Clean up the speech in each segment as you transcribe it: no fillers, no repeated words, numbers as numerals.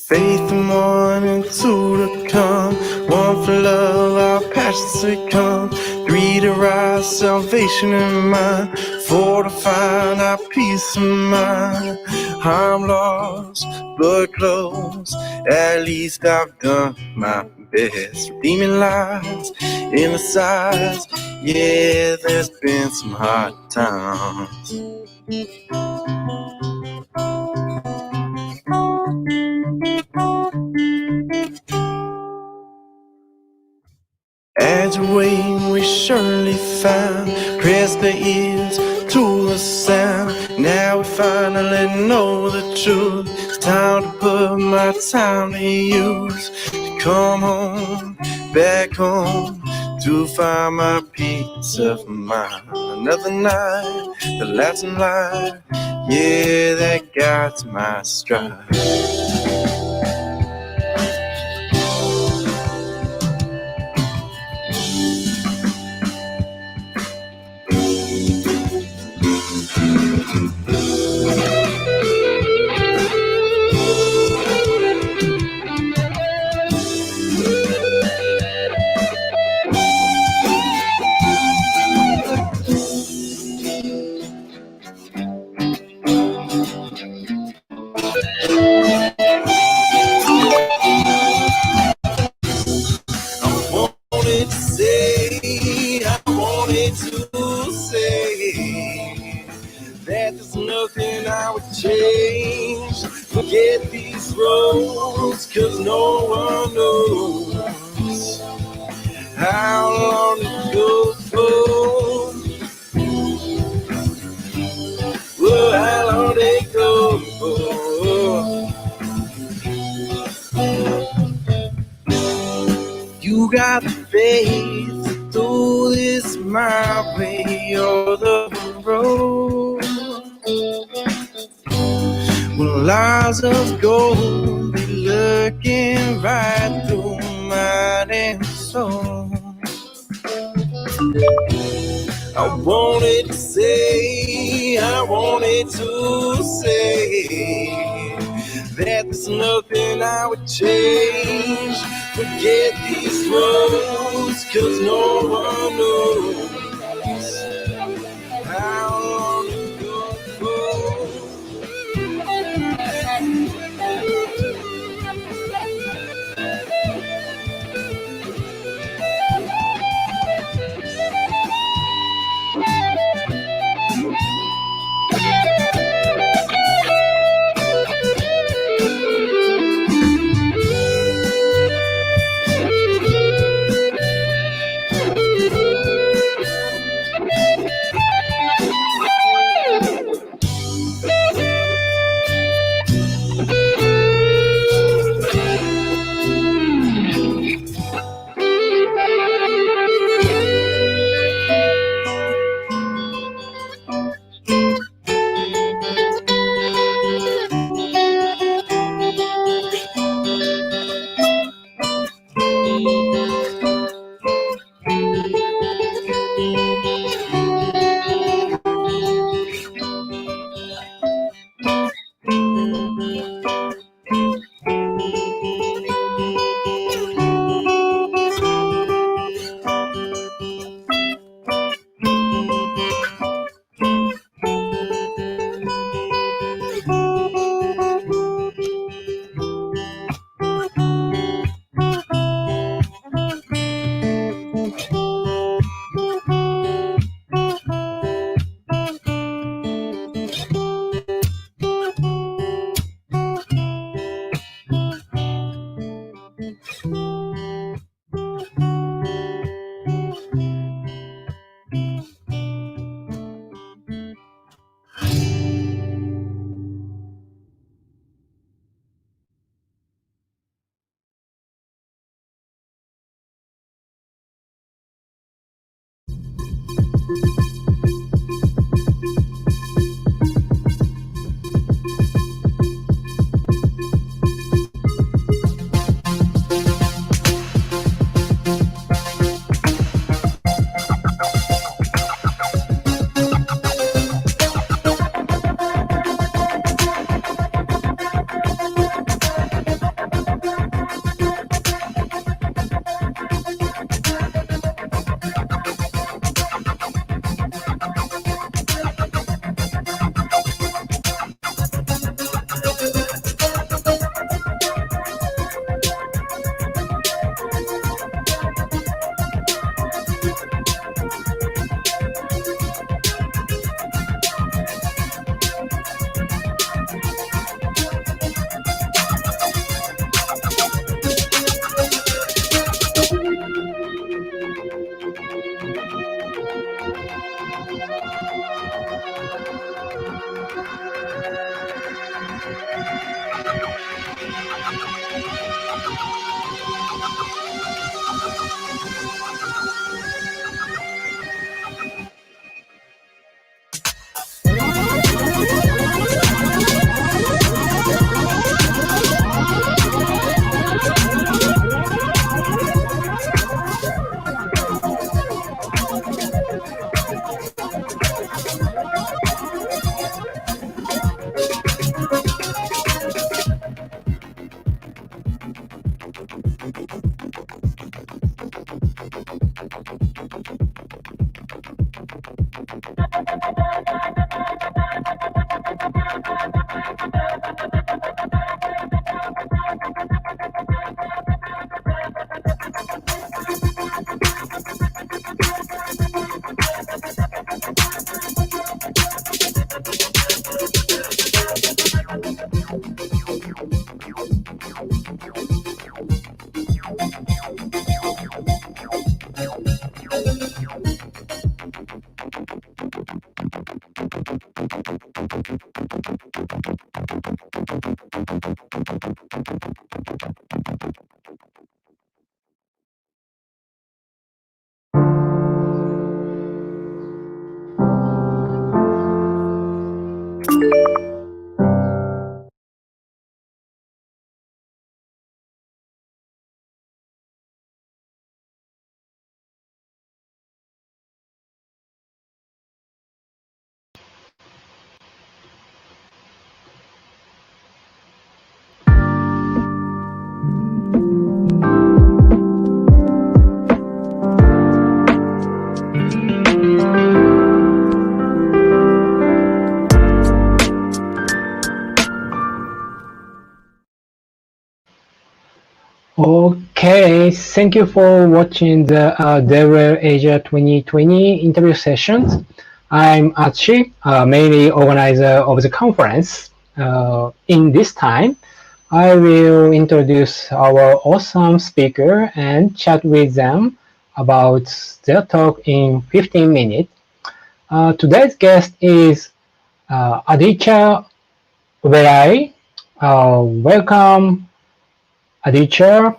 Faith and one and two to come, one for love, our passions to come, three to rise, salvation in mind, four to find our peace of mind. I'm lost, but close, at least I've done my best, redeeming lies in the sides. Yeah, there's been some hard times. As we wait, we surely found, press the ears to the sound. Now we finally know the truth. It's time to put my time to use, to come home, back home, to find my peace of mind. Another night, the last night, yeah, that got my stride. roads, 'cause no one knows how long it goes for. Well, how long it goes for. You got the faith to do this my way or the road. Well, eyes of gold be looking right through mind and soul. I wanted to say that there's nothing I would change. Forget these roads, 'cause no one knows how long it goes for. Okay, thank you for watching the DevRel Asia 2020 interview sessions. I'm Achi, mainly organizer of the conference. In this time, I will introduce our awesome speaker and chat with them about their talk in 15 minutes. Today's guest is Aditya Oberai. Welcome, Aditya.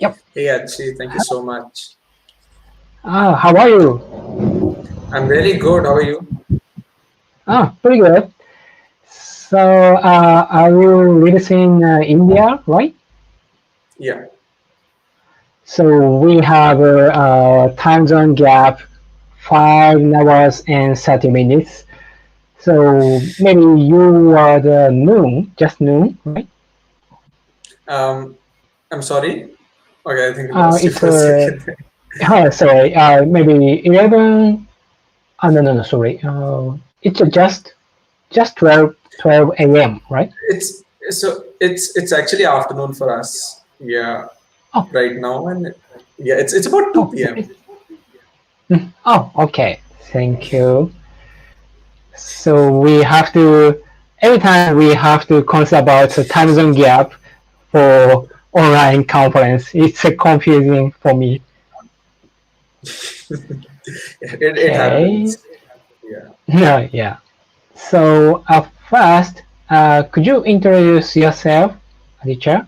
Yep. Hey, Achi, thank you so much. How are you? I'm really good. How are you? Pretty good. So, are you living in India, right? Yeah. So we have a time zone gap, 5 hours and 30 minutes. So maybe you are the noon, just noon, right? I'm sorry. Okay, I think I lost you It's for a second. sorry, maybe 11. No, sorry. It's just 12 a.m., right? It's actually afternoon for us. Yeah, Oh, right now, and yeah, it's about 2 p.m. oh, okay. Thank you. So we have to every time we have to consider about the time zone gap for online conference. It's confusing for me. It Okay. happens. Yeah. Yeah, yeah. So first, could you introduce yourself, teacher?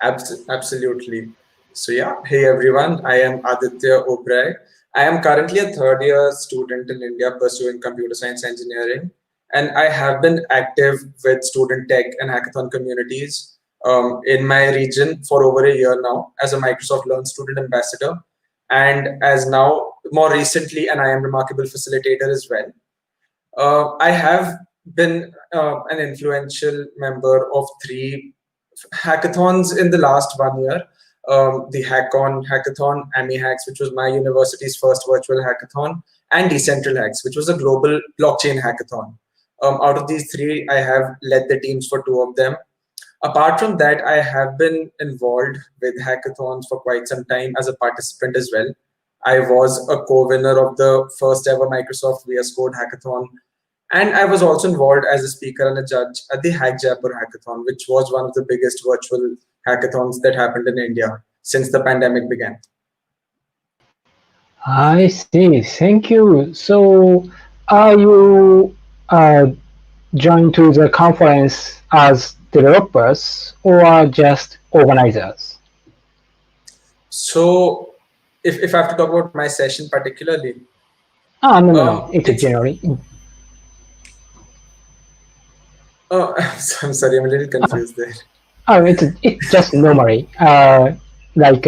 Absolutely. So yeah, hey everyone, I am Aditya Oberai. I am currently a third year student in India pursuing computer science engineering, and I have been active with student tech and hackathon communities in my region for over a year now as a Microsoft Learn student ambassador, and as now more recently an I am Remarkable facilitator as well. I have been an influential member of three hackathons in the last 1 year. The Hackathon, AMI Hacks, which was my university's first virtual hackathon, and Decentral Hacks, which was a global blockchain hackathon. Out of these three, I have led the teams for two of them. Apart from that, I have been involved with hackathons for quite some time as a participant as well. I was a co-winner of the first ever Microsoft VS Code hackathon, and I was also involved as a speaker and a judge at the Hack Jaipur hackathon, which was one of the biggest virtual hackathons that happened in India since the pandemic began. I see. Thank you. So, are you joined to the conference as developers or just organizers? So, if I have to talk about my session particularly, No. It's it's generally. I'm sorry, I'm a little confused there. It's just normally. Like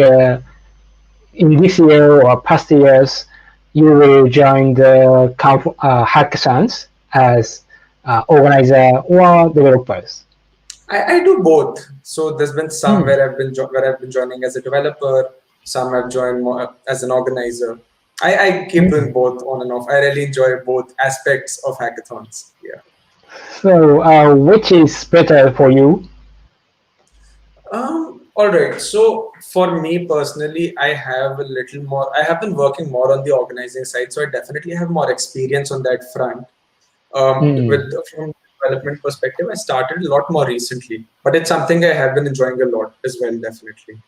in this year or past years, you will join the hackathons as organizer or developers. I do both. So there's been some Hmm. where where I've been joining as a developer, some I've joined more as an organizer. I keep doing both on and off. I really enjoy both aspects of hackathons. Yeah. So, which is better for you? All right. So for me personally, I have a little more. I have been working more on the organizing side, so I definitely have more experience on that front. Hmm. With from development perspective, I started a lot more recently, but it's something I have been enjoying a lot as well, definitely.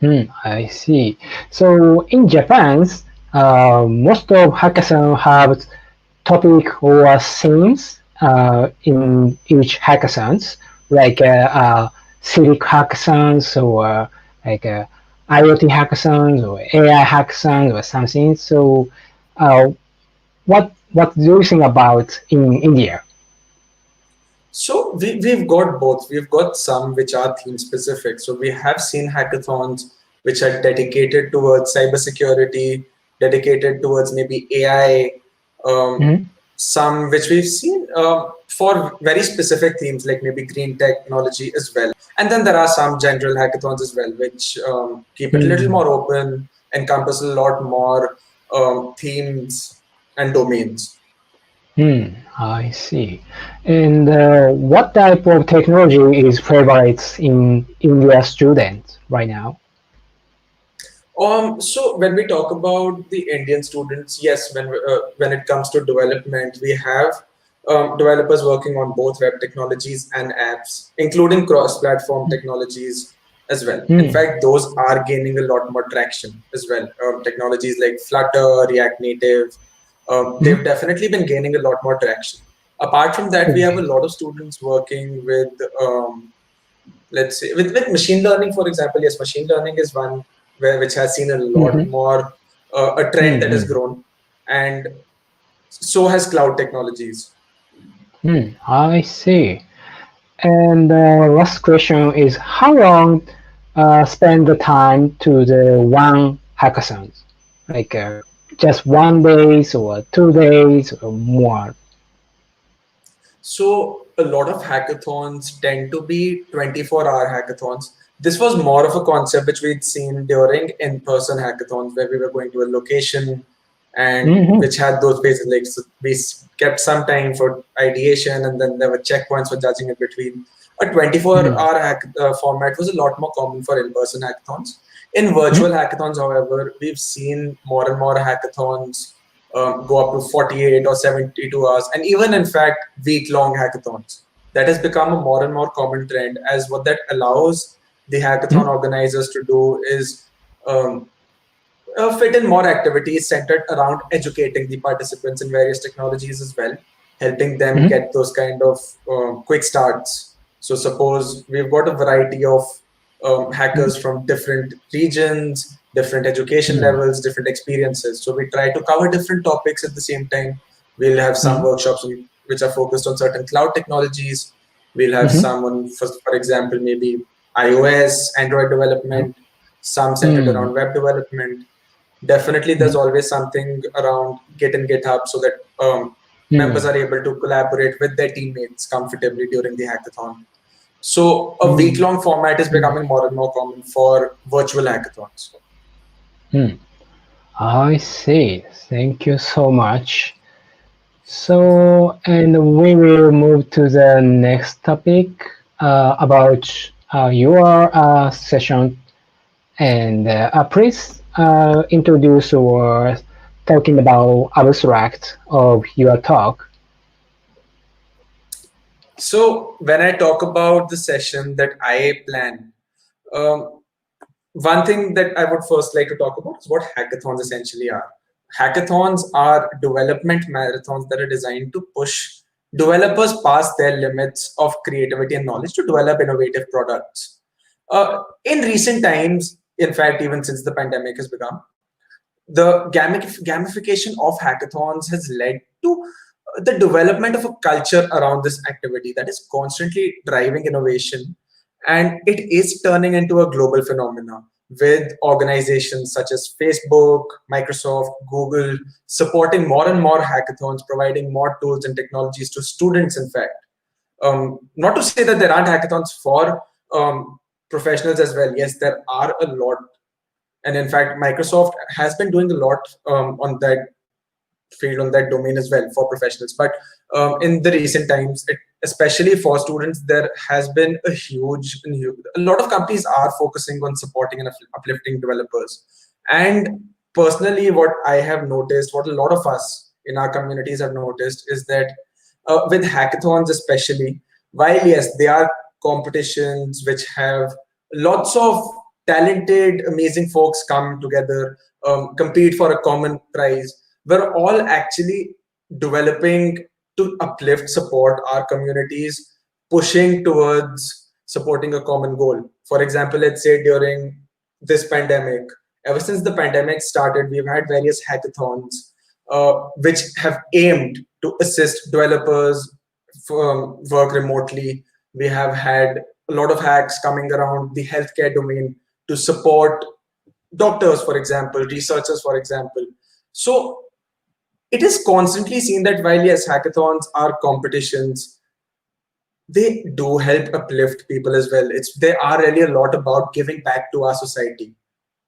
I see. So in Japan, most of hackathon have topic or themes in each hackathons, like civic hackathons or like IoT hackathons or AI hackathons or something. So, uh, what do you think about in India? So we've got both. We've got some which are theme specific. So we have seen hackathons which are dedicated towards cybersecurity, dedicated towards maybe AI, um, Mhm. some which we've seen for very specific themes like maybe green technology as well. And then there are some general hackathons as well, which keep it a little Mm. more open, encompass a lot more themes and domains. I see. And what type of technology is favorite in India students right now? So when we talk about the Indian students, yes, when it comes to development, we have developers working on both web technologies and apps, including cross-platform technologies as well. In Hmm. fact, those are gaining a lot more traction as well. Technologies like Flutter, React Native, Hmm. they've definitely been gaining a lot more traction. Apart from that, we have a Okay. lot of students working with let's say with machine learning, for example. Yes, machine learning is one which has seen a lot Mm-hmm. more a trend that has Mm-hmm. grown, and so has cloud technologies. I see. And last question is how long spend the time to the one hackathon? Like just 1 days or 2 days or more? So a lot of hackathons tend to be 24-hour hackathons. This was more of a concept which we'd seen during in-person hackathons where we were going to a location and Mm-hmm. which had those phases like so kept some time for ideation and then there were checkpoints for judging in between. A 24-hour format was a lot more common for in-person hackathons. In virtual hackathons, however, we've seen more and more hackathons go up to 48 or 72 hours, and even in fact, week long hackathons. That has become a more and more common trend, as what that allows the hackathon organizers to do is um, fit in more activities centered around educating the participants in various technologies as well, helping them Mm-hmm. get those kind of quick starts. So, suppose we've got a variety of hackers from different regions, different education levels, different experiences. So, we try to cover different topics at the same time. We'll have some workshops which are focused on certain cloud technologies. We'll have Mm-hmm. someone, for example, maybe iOS, Android development, some centered Mm-hmm. around web development. Definitely there's always something around Git and GitHub so that members are able to collaborate with their teammates comfortably during the hackathon. So a week-long format is becoming more and more common for virtual hackathons. I see. Thank you so much. So, and we will move to the next topic about your session. And please introduce or talking about abstract of your talk. So when I talk about the session that I plan, um, one thing that I would first like to talk about is what hackathons essentially are. Hackathons are development marathons that are designed to push developers past their limits of creativity and knowledge to develop innovative products. In recent times, in fact, even since the pandemic has begun, the gamification of hackathons has led to the development of a culture around this activity that is constantly driving innovation, and it is turning into a global phenomenon with organizations such as Facebook, Microsoft, Google supporting more and more hackathons, providing more tools and technologies to students. In fact, not to say that there aren't hackathons for professionals as well. Yes, there are a lot, and in fact Microsoft has been doing a lot on that field, on that domain as well for professionals. But in the recent times, especially for students, there has been a lot of companies are focusing on supporting and uplifting developers. And personally, what I have noticed, what a lot of us in our communities have noticed, is that with hackathons especially, while yes, they are competitions which have lots of talented, amazing folks come together, compete for a common prize. We're all actually developing to uplift, support our communities, pushing towards supporting a common goal. For example, let's say during this pandemic, ever since the pandemic started, we've had various hackathons which have aimed to assist developers work remotely. We have had a lot of hacks coming around the healthcare domain to support doctors, for example, researchers, for example. So it is constantly seen that while yes, hackathons are competitions, they do help uplift people as well. They are really a lot about giving back to our society,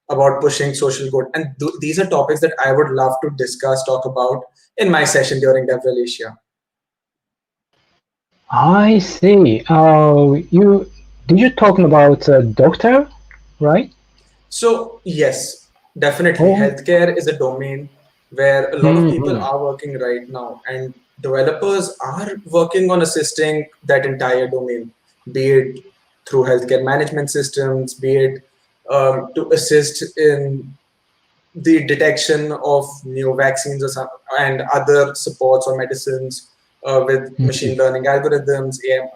about pushing social good, and these are topics that I would love to discuss, talk about in my session during DevRel Asia. I see. You did you talking about a doctor, right? So yes, definitely, Oh, healthcare is a domain where a lot of people mm-hmm. are working right now, and developers are working on assisting that entire domain, be it through healthcare management systems, be it to assist in the detection of new vaccines or some, and other supports or medicines with machine learning algorithms, AI,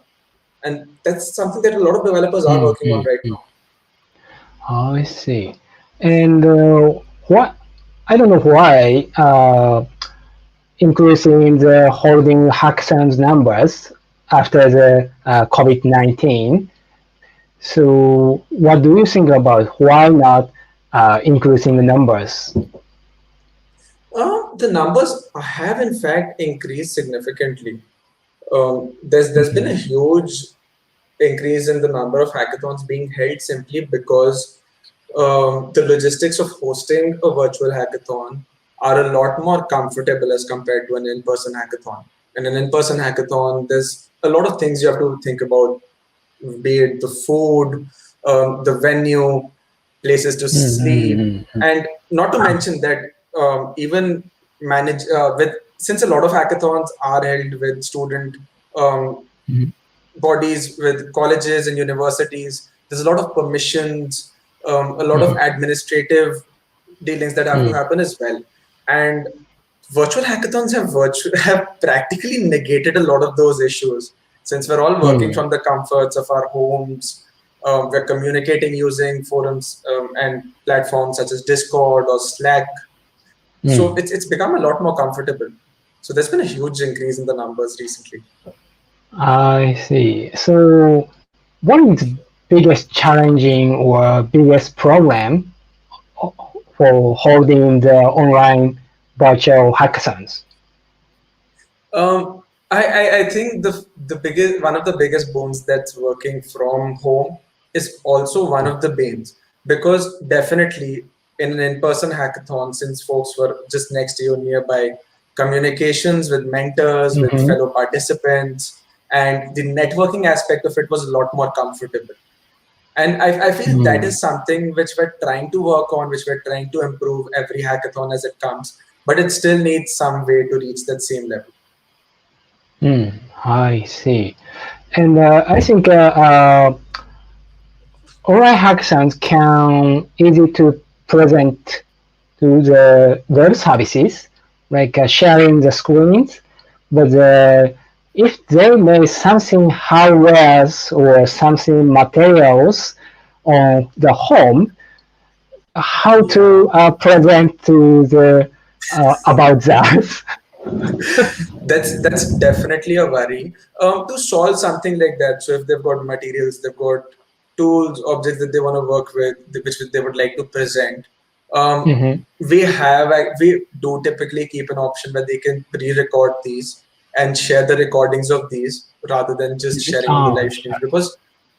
and that's something that a lot of developers are working on right Mm-hmm. now. I see. And what I don't know why increasing the holding hackathons numbers after the COVID-19. So what do you think about why not increasing the numbers? The numbers have in fact increased significantly. There's been a Mm-hmm. huge increase in the number of hackathons being held simply because the logistics of hosting a virtual hackathon are a lot more comfortable as compared to an in-person hackathon. In an in-person hackathon, there's a lot of things you have to think about, be it the food, the venue, places to sleep, Mm-hmm. and not to mention that even manage with since a lot of hackathons are held with student um, bodies, with colleges and universities. There's a lot of permissions, a lot of administrative dealings that have to happen as well. And virtual hackathons have practically negated a lot of those issues since we're all working from the comforts of our homes. We're communicating using forums and platforms such as Discord or Slack. So it's become a lot more comfortable. So there's been a huge increase in the numbers recently. I see. So what is biggest challenging or biggest problem for holding the online virtual hackathons? I think the biggest one of the biggest boons that's working from home is also one of the banes, because definitely in an in-person hackathon, since folks were just next to you nearby, communications with mentors, with Mm-hmm. fellow participants, and the networking aspect of it was a lot more comfortable. And I feel that is something which we're trying to work on, which we're trying to improve every hackathon as it comes, but it still needs some way to reach that same level. I see. And I think online hackathons can easy to present to the web services, like sharing the screens. But if they make something hardware or something materials on the home, how Yeah. to present to the about that? That's definitely a worry. To solve something like that, so if they've got materials, they've got tools, objects that they want to work with, which they would like to present, um, Mm-hmm. we do typically keep an option where they can pre-record these and share the recordings of these rather than just sharing in the Oh, live streams, because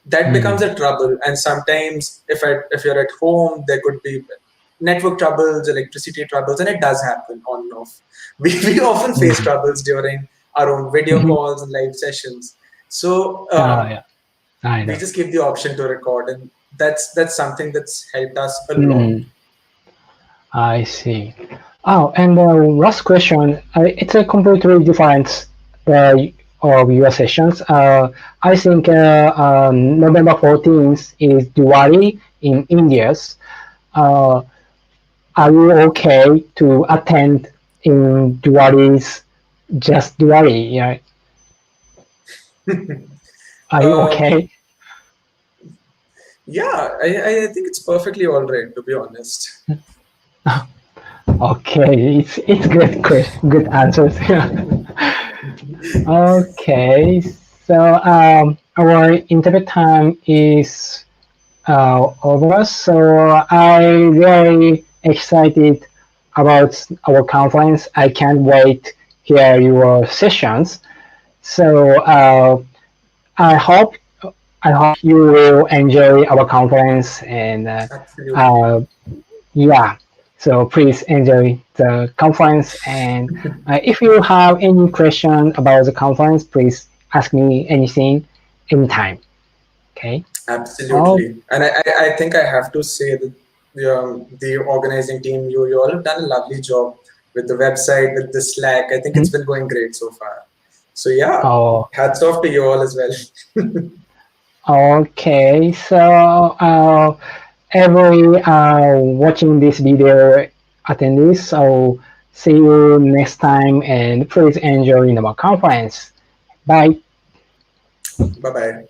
that becomes a trouble. And sometimes if you're at home, there could be network troubles, electricity troubles, and it does happen on and off. We often face troubles during our own video mm-hmm. calls and live sessions. So Yeah, I we know. just give the option to record, and that's something that's helped us a lot. Mm, I see. Oh, and last question. It's a completely different uh, of your sessions. I think November 14th is Diwali in India's. Are you okay to attend in Diwali's just Diwali? Yeah. Are you Um, okay? yeah, I think it's perfectly all right, to be honest. Okay, it's good answers. Okay, so our interview time is over. So I'm very excited about our conference. I can't wait hear your sessions. So I hope I hope you will enjoy our conference and Absolutely. uh, yeah. So please enjoy the conference and if you have any question about the conference, please ask me anything anytime. Okay. Oh, Absolutely. And I think I have to say that the organizing team, you all have done a lovely job with the website, with the Slack. I think it's been going great so far. So yeah, oh, hats off to you all as well. okay. So every watching this video attendees. So see you next time and please enjoy in our conference. Bye. Bye bye.